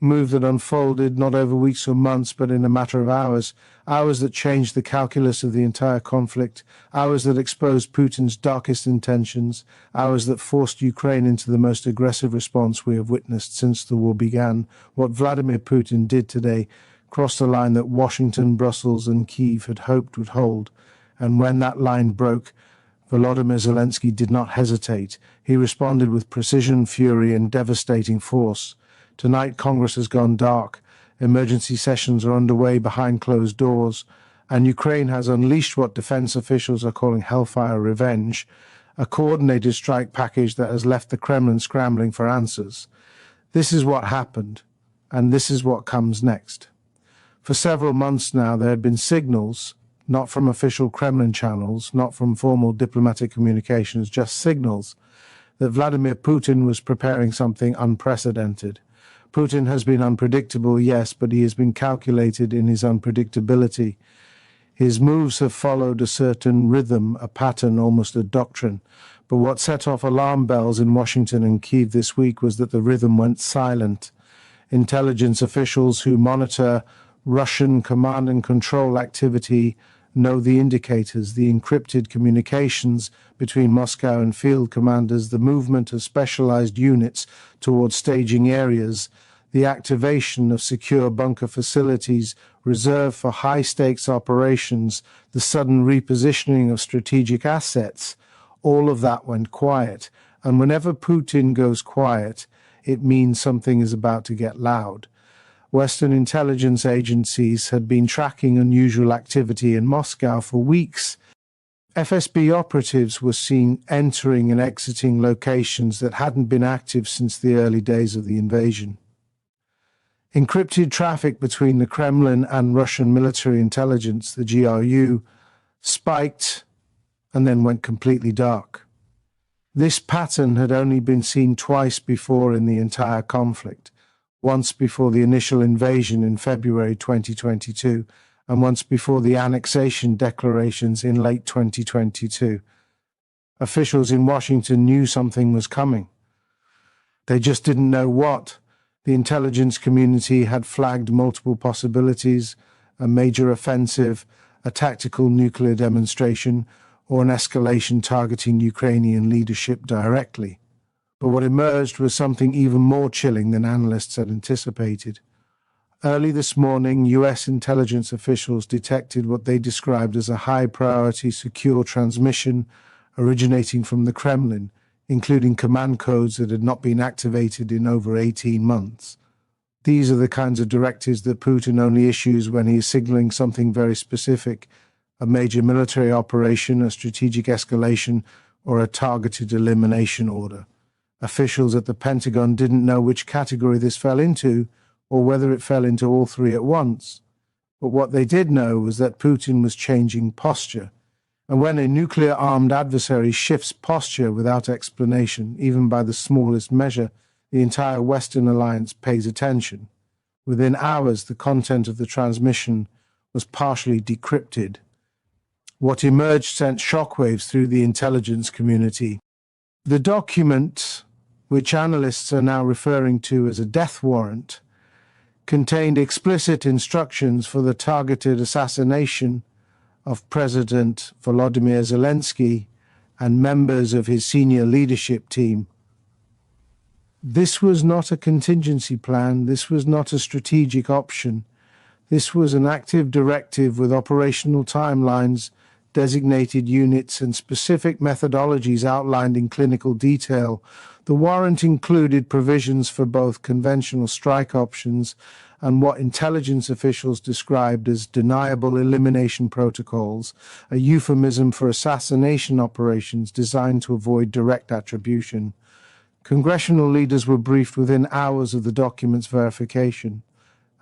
move that unfolded not over weeks or months, but in a matter of hours, hours that changed the calculus of the entire conflict, hours that exposed Putin's darkest intentions, hours that forced Ukraine into the most aggressive response we have witnessed since the war began. What Vladimir Putin did today crossed a line that Washington, Brussels, and Kyiv had hoped would hold, and when that line broke, Volodymyr Zelensky did not hesitate. He responded with precision, fury, and devastating force. Tonight, Congress has gone dark. Emergency sessions are underway behind closed doors, and Ukraine has unleashed what defense officials are calling Hellfire Revenge, a coordinated strike package that has left the Kremlin scrambling for answers. This is what happened, and this is what comes next. For several months now, there had been signals, not from official Kremlin channels, not from formal diplomatic communications, just signals, that Vladimir Putin was preparing something unprecedented. Putin has been unpredictable, yes, but he has been calculated in his unpredictability. His moves have followed a certain rhythm, a pattern, almost a doctrine. But what set off alarm bells in Washington and Kyiv this week was that the rhythm went silent. Intelligence officials who monitor Russian command and control activity know the indicators, the encrypted communications between Moscow and field commanders, the movement of specialized units towards staging areas, the activation of secure bunker facilities reserved for high-stakes operations, the sudden repositioning of strategic assets. All of that went quiet. And whenever Putin goes quiet, it means something is about to get loud. Western intelligence agencies had been tracking unusual activity in Moscow for weeks. FSB operatives were seen entering and exiting locations that hadn't been active since the early days of the invasion. Encrypted traffic between the Kremlin and Russian military intelligence, the GRU, spiked and then went completely dark. This pattern had only been seen twice before in the entire conflict. Once before the initial invasion in February 2022, and once before the annexation declarations in late 2022. Officials in Washington knew something was coming. They just didn't know what. The intelligence community had flagged multiple possibilities: a major offensive, a tactical nuclear demonstration, or an escalation targeting Ukrainian leadership directly. But what emerged was something even more chilling than analysts had anticipated. Early this morning, U.S. intelligence officials detected what they described as a high-priority secure transmission originating from the Kremlin, including command codes that had not been activated in over 18 months. These are the kinds of directives that Putin only issues when he is signaling something very specific: a major military operation, a strategic escalation, or a targeted elimination order. Officials at the Pentagon didn't know which category this fell into, or whether it fell into all three at once. But what they did know was that Putin was changing posture. And when a nuclear-armed adversary shifts posture without explanation, even by the smallest measure, the entire Western alliance pays attention. Within hours, the content of the transmission was partially decrypted. What emerged sent shockwaves through the intelligence community. The document, which analysts are now referring to as a death warrant, contained explicit instructions for the targeted assassination of President Volodymyr Zelensky and members of his senior leadership team. This was not a contingency plan. This was not a strategic option. This was an active directive with operational timelines, designated units, and specific methodologies outlined in clinical detail. The warrant included provisions for both conventional strike options and what intelligence officials described as deniable elimination protocols, a euphemism for assassination operations designed to avoid direct attribution. Congressional leaders were briefed within hours of the document's verification,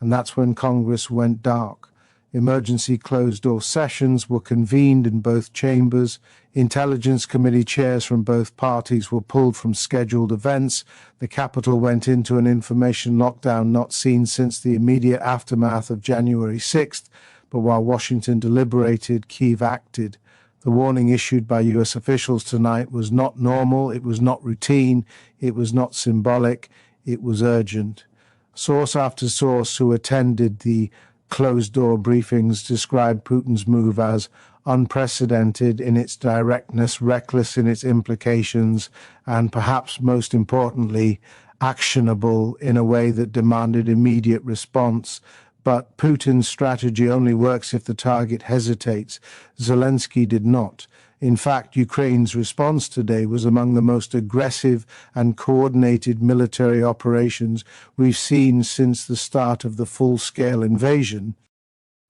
and that's when Congress went dark. Emergency closed-door sessions were convened in both chambers. Intelligence Committee chairs from both parties were pulled from scheduled events. The Capitol went into an information lockdown not seen since the immediate aftermath of January 6th. But while Washington deliberated, Kyiv acted. The warning issued by U.S. officials tonight was not normal, it was not routine, it was not symbolic, it was urgent. Source after source who attended the closed-door briefings described Putin's move as unprecedented in its directness, reckless in its implications, and perhaps most importantly, actionable in a way that demanded immediate response. But Putin's strategy only works if the target hesitates. Zelensky did not. In fact, Ukraine's response today was among the most aggressive and coordinated military operations we've seen since the start of the full-scale invasion.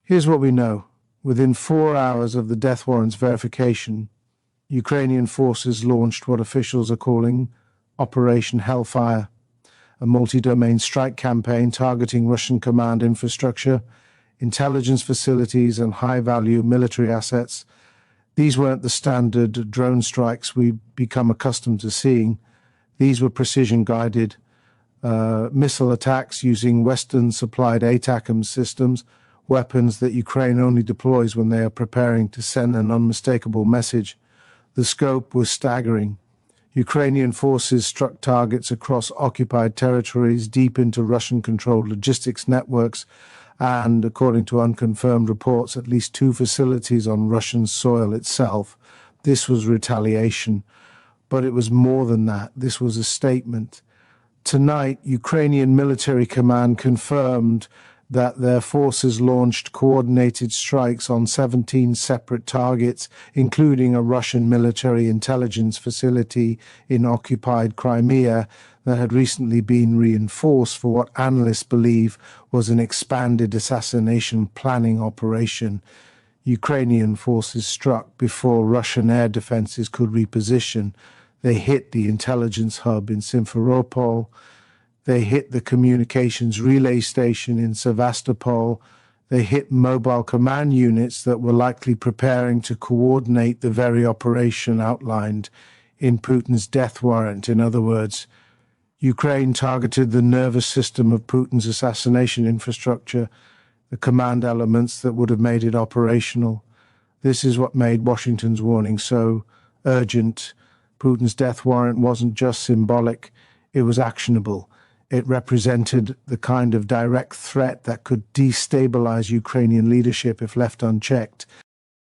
Here's what we know. Within 4 hours of the death warrant's verification, Ukrainian forces launched what officials are calling Operation Hellfire, a multi-domain strike campaign targeting Russian command infrastructure, intelligence facilities, and high-value military assets. These weren't the standard drone strikes we've become accustomed to seeing. These were precision-guided missile attacks using Western-supplied ATACMS systems, weapons that Ukraine only deploys when they are preparing to send an unmistakable message. The scope was staggering. Ukrainian forces struck targets across occupied territories, deep into Russian-controlled logistics networks, and, according to unconfirmed reports, at least 2 facilities on Russian soil itself. This was retaliation. But it was more than that. This was a statement. Tonight, Ukrainian military command confirmed that their forces launched coordinated strikes on 17 separate targets, including a Russian military intelligence facility in occupied Crimea that had recently been reinforced for what analysts believe was an expanded assassination planning operation. Ukrainian forces struck before Russian air defenses could reposition. They hit the intelligence hub in Simferopol. They hit the communications relay station in Sevastopol. They hit mobile command units that were likely preparing to coordinate the very operation outlined in Putin's death warrant. In other words, Ukraine targeted the nervous system of Putin's assassination infrastructure, the command elements that would have made it operational. This is what made Washington's warning so urgent. Putin's death warrant wasn't just symbolic, it was actionable. It represented the kind of direct threat that could destabilize Ukrainian leadership if left unchecked.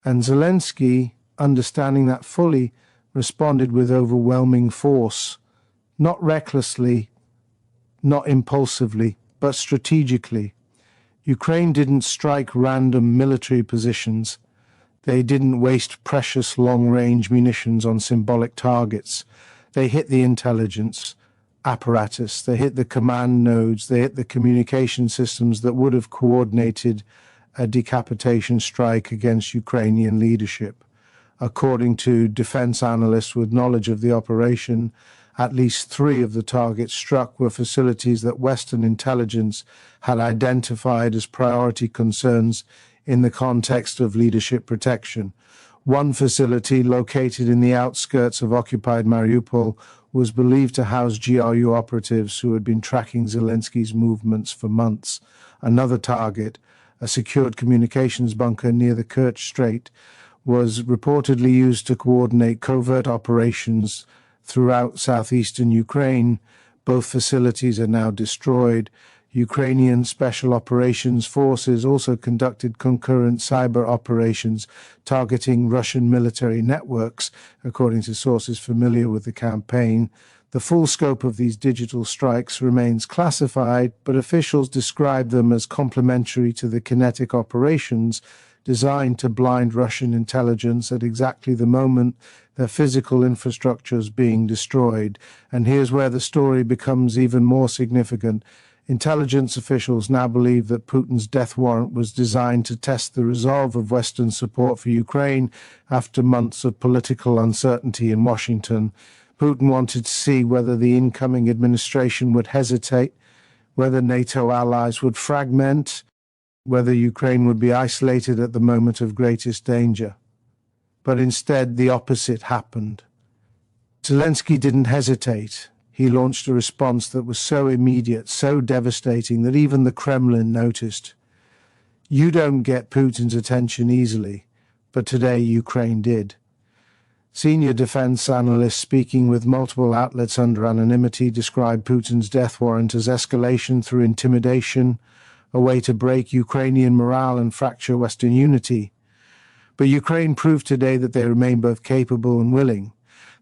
And Zelensky, understanding that fully, responded with overwhelming force. Not recklessly, not impulsively, but strategically. Ukraine didn't strike random military positions. They didn't waste precious long-range munitions on symbolic targets. They hit the intelligence apparatus, they hit the command nodes, they hit the communication systems that would have coordinated a decapitation strike against Ukrainian leadership. According to defense analysts with knowledge of the operation, at least 3 of the targets struck were facilities that Western intelligence had identified as priority concerns in the context of leadership protection. One facility, located in the outskirts of occupied Mariupol, was believed to house GRU operatives who had been tracking Zelensky's movements for months. Another target, a secured communications bunker near the Kerch Strait, was reportedly used to coordinate covert operations throughout southeastern Ukraine. Both facilities are now destroyed. Ukrainian Special Operations Forces also conducted concurrent cyber operations targeting Russian military networks, according to sources familiar with the campaign. The full scope of these digital strikes remains classified, but officials describe them as complementary to the kinetic operations designed to blind Russian intelligence at exactly the moment their physical infrastructure is being destroyed. And here's where the story becomes even more significant. Intelligence officials now believe that Putin's death warrant was designed to test the resolve of Western support for Ukraine after months of political uncertainty in Washington. Putin wanted to see whether the incoming administration would hesitate, whether NATO allies would fragment, whether Ukraine would be isolated at the moment of greatest danger. But instead, the opposite happened. Zelensky didn't hesitate. He launched a response that was so immediate, so devastating, that even the Kremlin noticed. You don't get Putin's attention easily, but today Ukraine did. Senior defense analysts speaking with multiple outlets under anonymity described Putin's death warrant as escalation through intimidation, a way to break Ukrainian morale and fracture Western unity. But Ukraine proved today that they remain both capable and willing.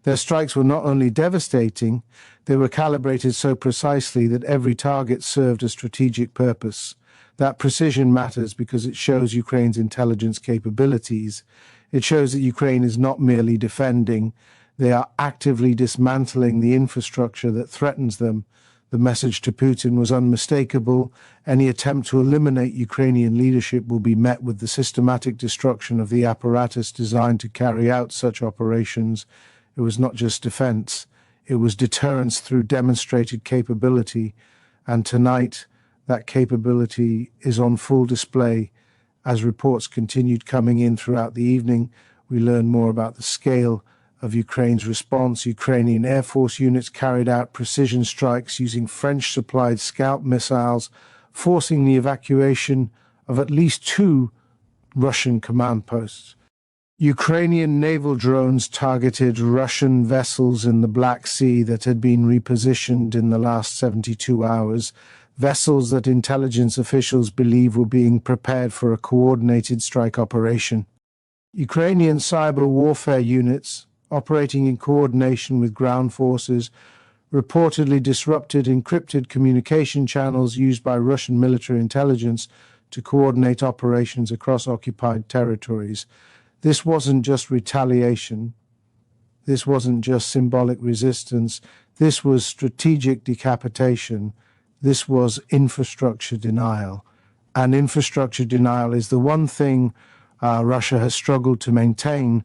Their strikes were not only devastating, they were calibrated so precisely that every target served a strategic purpose. That precision matters because it shows Ukraine's intelligence capabilities. It shows that Ukraine is not merely defending, they are actively dismantling the infrastructure that threatens them. The message to Putin was unmistakable. Any attempt to eliminate Ukrainian leadership will be met with the systematic destruction of the apparatus designed to carry out such operations. It was not just defense, it was deterrence through demonstrated capability. And tonight, that capability is on full display. As reports continued coming in throughout the evening, we learned more about the scale of Ukraine's response. Ukrainian Air Force units carried out precision strikes using French-supplied Scalp missiles, forcing the evacuation of at least 2 Russian command posts. Ukrainian naval drones targeted Russian vessels in the Black Sea that had been repositioned in the last 72 hours, vessels that intelligence officials believe were being prepared for a coordinated strike operation. Ukrainian cyber warfare units, operating in coordination with ground forces, reportedly disrupted encrypted communication channels used by Russian military intelligence to coordinate operations across occupied territories. This wasn't just retaliation. This wasn't just symbolic resistance. This was strategic decapitation. This was infrastructure denial. And infrastructure denial is the one thing Russia has struggled to maintain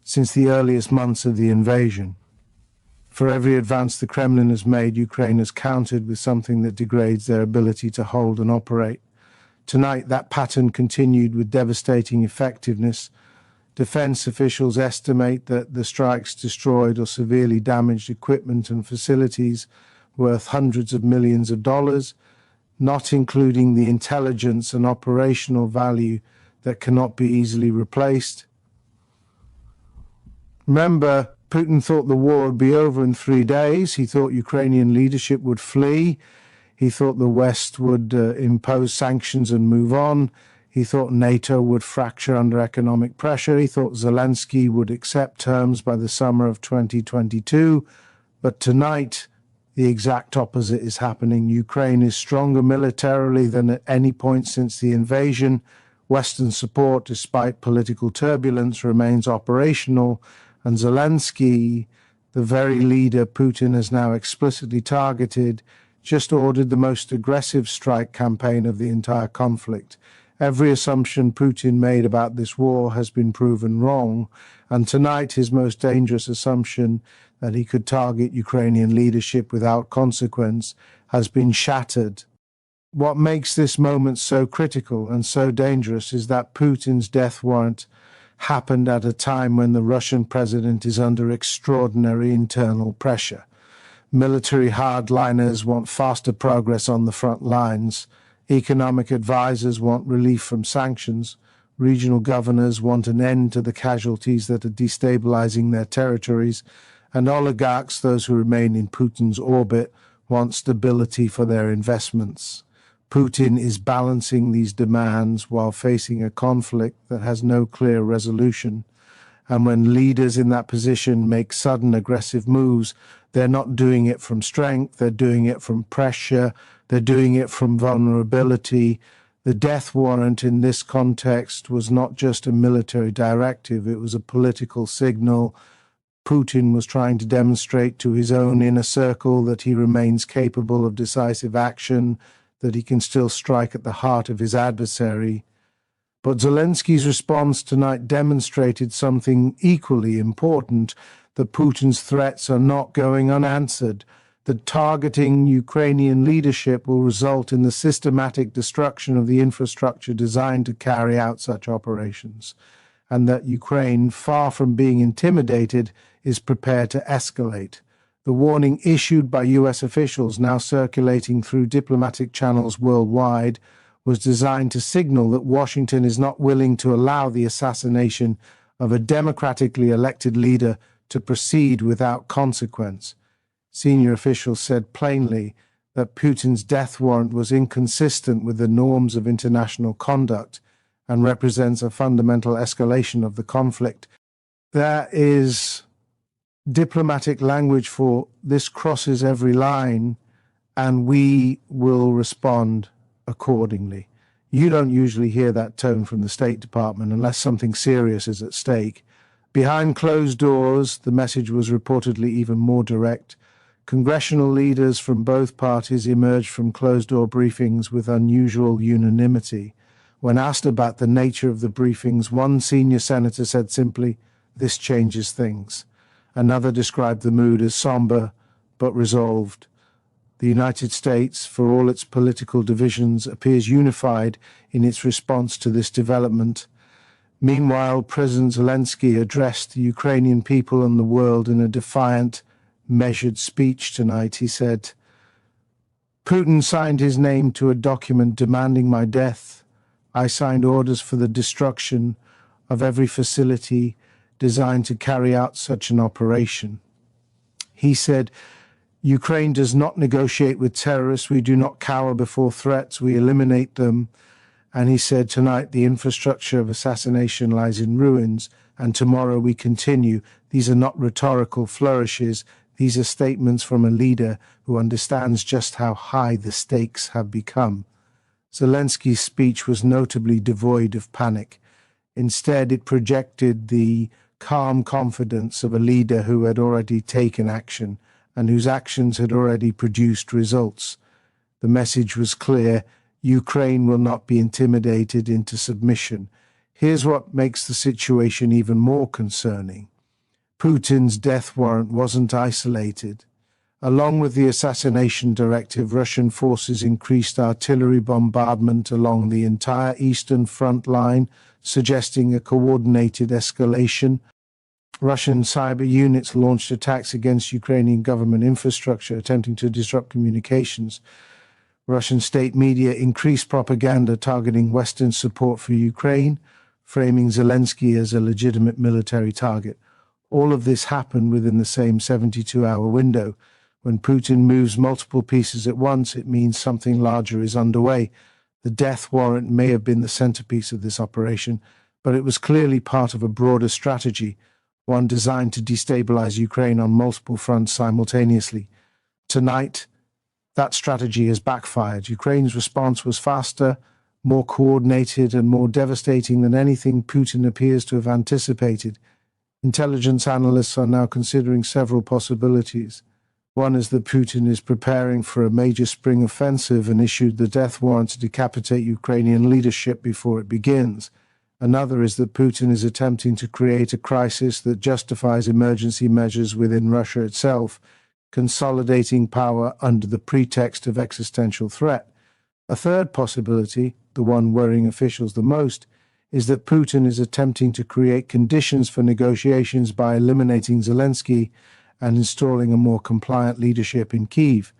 since the earliest months of the invasion. For every advance the Kremlin has made, Ukraine has countered with something that degrades their ability to hold and operate. Tonight, that pattern continued with devastating effectiveness. Defense officials estimate that the strikes destroyed or severely damaged equipment and facilities worth hundreds of millions of dollars, not including the intelligence and operational value that cannot be easily replaced. Remember, Putin thought the war would be over in 3 days. He thought Ukrainian leadership would flee. He thought the West would impose sanctions and move on. He thought NATO would fracture under economic pressure. He thought Zelensky would accept terms by the summer of 2022. But tonight, the exact opposite is happening. Ukraine is stronger militarily than at any point since the invasion. Western support, despite political turbulence, remains operational. And Zelensky, the very leader Putin has now explicitly targeted, just ordered the most aggressive strike campaign of the entire conflict. Every assumption Putin made about this war has been proven wrong, and tonight his most dangerous assumption, that he could target Ukrainian leadership without consequence, has been shattered. What makes this moment so critical and so dangerous is that Putin's death warrant happened at a time when the Russian president is under extraordinary internal pressure. Military hardliners want faster progress on the front lines. Economic advisors want relief from sanctions. Regional governors want an end to the casualties that are destabilizing their territories. And oligarchs, those who remain in Putin's orbit, want stability for their investments. Putin is balancing these demands while facing a conflict that has no clear resolution. And when leaders in that position make sudden aggressive moves, they're not doing it from strength, they're doing it from pressure, they're doing it from vulnerability. The death warrant in this context was not just a military directive, it was a political signal. Putin was trying to demonstrate to his own inner circle that he remains capable of decisive action, that he can still strike at the heart of his adversary. But Zelensky's response tonight demonstrated something equally important, that Putin's threats are not going unanswered, that targeting Ukrainian leadership will result in the systematic destruction of the infrastructure designed to carry out such operations, and that Ukraine, far from being intimidated, is prepared to escalate. The warning issued by US officials, now circulating through diplomatic channels worldwide, was designed to signal that Washington is not willing to allow the assassination of a democratically elected leader to proceed without consequence. Senior officials said plainly that Putin's death warrant was inconsistent with the norms of international conduct and represents a fundamental escalation of the conflict. There is diplomatic language for "this crosses every line, and we will respond accordingly." You don't usually hear that tone from the State Department unless something serious is at stake. Behind closed doors, the message was reportedly even more direct. Congressional leaders from both parties emerged from closed-door briefings with unusual unanimity. When asked about the nature of the briefings, one senior senator said simply, "This changes things." Another described the mood as somber but resolved. The United States, for all its political divisions, appears unified in its response to this development. Meanwhile, President Zelensky addressed the Ukrainian people and the world in a defiant, measured speech tonight. He said, "Putin signed his name to a document demanding my death. I signed orders for the destruction of every facility designed to carry out such an operation." He said, "Ukraine does not negotiate with terrorists. We do not cower before threats. We eliminate them." And he said, "Tonight the infrastructure of assassination lies in ruins, and tomorrow we continue." These are not rhetorical flourishes. These are statements from a leader who understands just how high the stakes have become. Zelensky's speech was notably devoid of panic. Instead, it projected the calm confidence of a leader who had already taken action and whose actions had already produced results. The message was clear: Ukraine will not be intimidated into submission. Here's what makes the situation even more concerning. Putin's death warrant wasn't isolated. Along with the assassination directive, Russian forces increased artillery bombardment along the entire eastern front line, suggesting a coordinated escalation. Russian cyber units launched attacks against Ukrainian government infrastructure, attempting to disrupt communications. Russian state media increased propaganda targeting Western support for Ukraine, framing Zelensky as a legitimate military target. All of this happened within the same 72-hour window. When Putin moves multiple pieces at once, it means something larger is underway. The death warrant may have been the centerpiece of this operation, but it was clearly part of a broader strategy, one designed to destabilize Ukraine on multiple fronts simultaneously. Tonight, that strategy has backfired. Ukraine's response was faster, more coordinated, and more devastating than anything Putin appears to have anticipated. Intelligence analysts are now considering several possibilities. One is that Putin is preparing for a major spring offensive and issued the death warrant to decapitate Ukrainian leadership before it begins. Another is that Putin is attempting to create a crisis that justifies emergency measures within Russia itself, consolidating power under the pretext of existential threat. A third possibility, the one worrying officials the most, is that Putin is attempting to create conditions for negotiations by eliminating Zelensky and installing a more compliant leadership in Kyiv.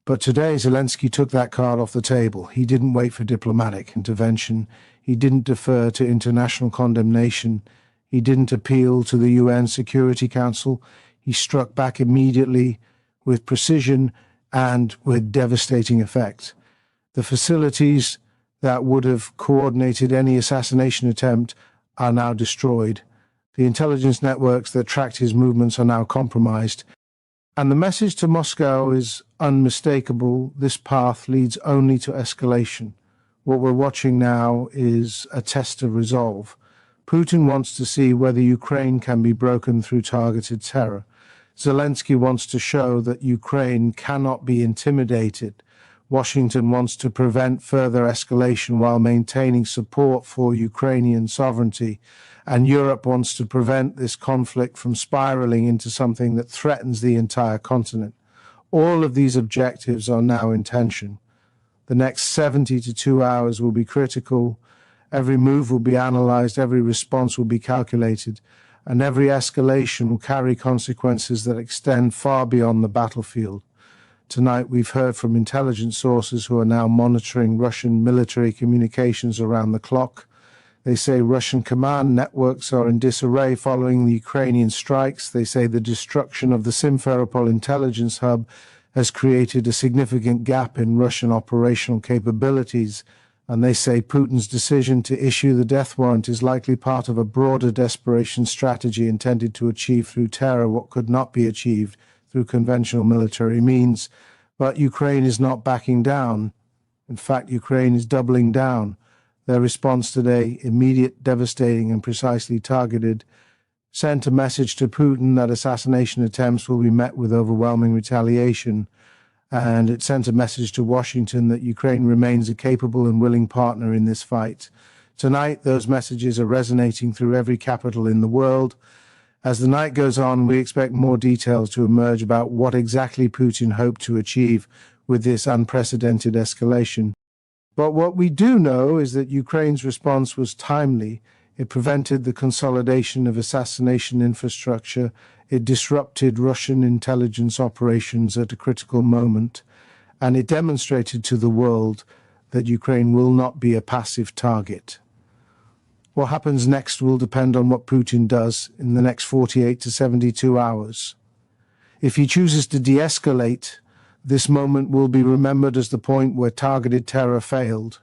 But today, Zelensky took that card off the table. He didn't wait for diplomatic intervention. He didn't defer to international condemnation. He didn't appeal to the UN Security Council. He struck back immediately, with precision and with devastating effect. The facilities that would have coordinated any assassination attempt are now destroyed. The intelligence networks that tracked his movements are now compromised. And the message to Moscow is unmistakable. This path leads only to escalation. What we're watching now is a test of resolve. Putin wants to see whether Ukraine can be broken through targeted terror. Zelensky wants to show that Ukraine cannot be intimidated. Washington wants to prevent further escalation while maintaining support for Ukrainian sovereignty, and Europe wants to prevent this conflict from spiraling into something that threatens the entire continent. All of these objectives are now in tension. The next 72 hours will be critical. Every move will be analyzed, every response will be calculated, and every escalation will carry consequences that extend far beyond the battlefield. Tonight, we've heard from intelligence sources who are now monitoring Russian military communications around the clock. They say Russian command networks are in disarray following the Ukrainian strikes. They say the destruction of the Simferopol intelligence hub has created a significant gap in Russian operational capabilities. And they say Putin's decision to issue the death warrant is likely part of a broader desperation strategy intended to achieve through terror what could not be achieved through conventional military means. But Ukraine is not backing down. In fact, Ukraine is doubling down. Their response today, immediate, devastating, and precisely targeted, sent a message to Putin that assassination attempts will be met with overwhelming retaliation. And it sent a message to Washington that Ukraine remains a capable and willing partner in this fight. Tonight, those messages are resonating through every capital in the world. As the night goes on, we expect more details to emerge about what exactly Putin hoped to achieve with this unprecedented escalation. But what we do know is that Ukraine's response was timely. It prevented the consolidation of assassination infrastructure. It disrupted Russian intelligence operations at a critical moment. And it demonstrated to the world that Ukraine will not be a passive target. What happens next will depend on what Putin does in the next 48 to 72 hours. If he chooses to de-escalate, this moment will be remembered as the point where targeted terror failed.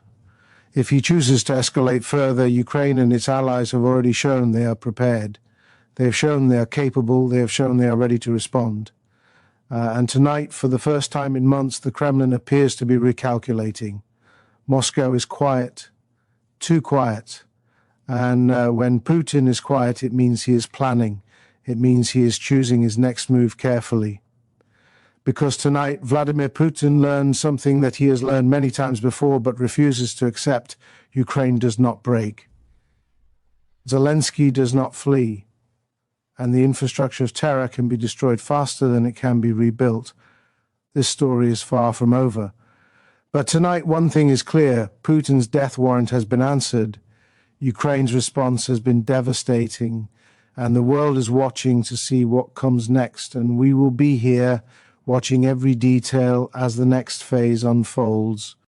If he chooses to escalate further, Ukraine and its allies have already shown they are prepared. They have shown they are capable. They have shown they are ready to respond. And tonight, for the first time in months, the Kremlin appears to be recalculating. Moscow is quiet, too quiet. And when Putin is quiet, it means he is planning. It means he is choosing his next move carefully. Because tonight, Vladimir Putin learned something that he has learned many times before but refuses to accept. Ukraine does not break. Zelensky does not flee. And the infrastructure of terror can be destroyed faster than it can be rebuilt. This story is far from over. But tonight, one thing is clear. Putin's death warrant has been answered. Ukraine's response has been devastating. And the world is watching to see what comes next. And we will be here watching every detail as the next phase unfolds.